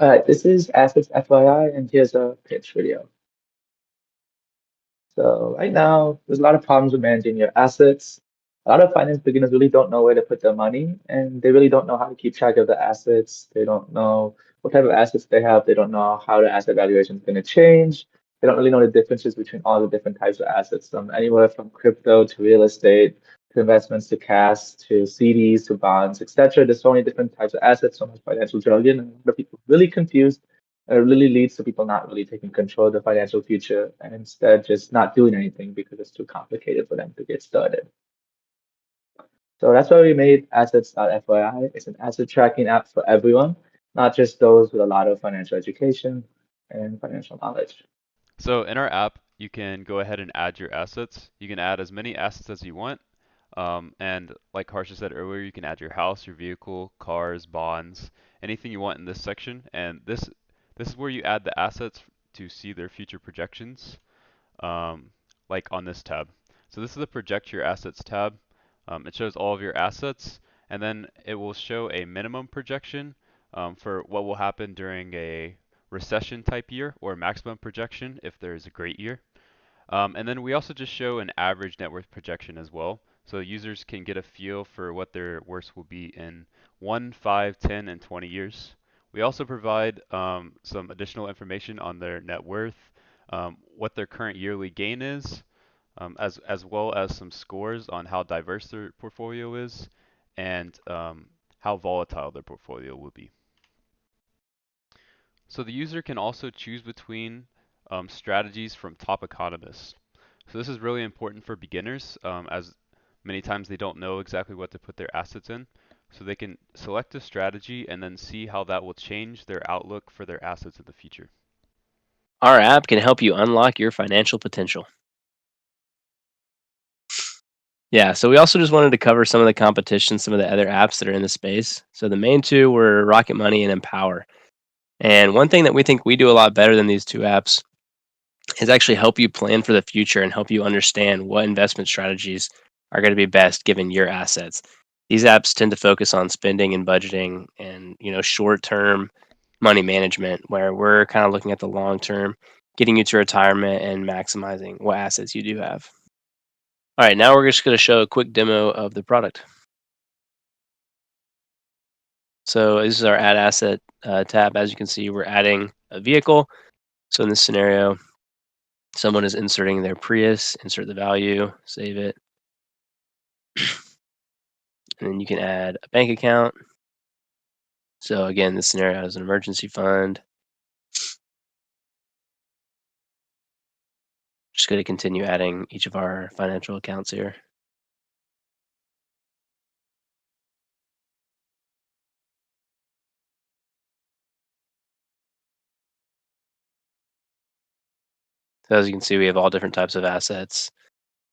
All right, this is Assets.fyi, and here's a pitch video. So right now, there's a lot of problems with managing your assets. A lot of finance beginners really don't know where to put their money, and they really don't know how to keep track of the assets. They don't know what type of assets they have. They don't know how the asset valuation is going to change. They don't really know the differences between all the different types of assets, from anywhere from crypto to real estate to investments to cash to CDs to bonds, etc. There's so many different types of assets, so much financial jargon, and a lot of people are really confused. It really leads to people not really taking control of the financial future and instead just not doing anything because it's too complicated for them to get started. So that's why we made Assets.fyi. It's an asset tracking app for everyone, not just those with a lot of financial education and financial knowledge. So in our app, you can go ahead and add your assets. You can add as many assets as you want. And like Harsha said earlier, you can add your house, your vehicle, cars, bonds, anything you want in this section. And this is where you add the assets to see their future projections, like on this tab. So this is the Project Your Assets tab. It shows all of your assets, and then it will show a minimum projection for what will happen during a recession type year, or maximum projection if there is a great year. And then we also just show an average net worth projection as well, so users can get a feel for what their worth will be in 1, 5, 10, and 20 years. We also provide some additional information on their net worth, what their current yearly gain is, as well as some scores on how diverse their portfolio is and how volatile their portfolio will be. So the user can also choose between strategies from top economists. So this is really important for beginners, as many times they don't know exactly what to put their assets in. So they can select a strategy and then see how that will change their outlook for their assets in the future. Our app can help you unlock your financial potential. Yeah, so we also just wanted to cover some of the competition, some of the other apps that are in the space. So the main two were Rocket Money and Empower. And one thing that we think we do a lot better than these two apps is actually help you plan for the future and help you understand what investment strategies are going to be best given your assets. These apps tend to focus on spending and budgeting and, short-term money management, where we're kind of looking at the long term, getting you to retirement and maximizing what assets you do have. All right, now we're just going to show a quick demo of the product. So this is our add asset tab. As you can see, we're adding a vehicle. So in this scenario, someone is inserting their Prius, insert the value, save it. And then you can add a bank account. So again, this scenario has an emergency fund. Just going to continue adding each of our financial accounts here. So as you can see, we have all different types of assets,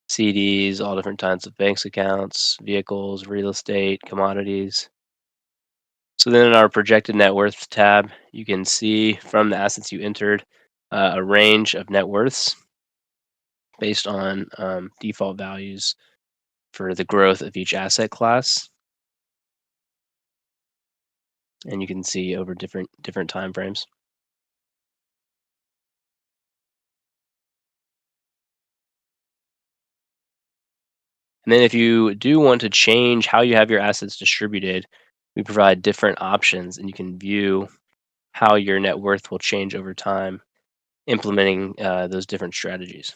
CDs, all different types of banks accounts, vehicles, real estate, commodities. So then in our projected net worth tab, you can see from the assets you entered a range of net worths based on default values for the growth of each asset class. And you can see over different time frames. And then if you do want to change how you have your assets distributed, we provide different options and you can view how your net worth will change over time implementing those different strategies.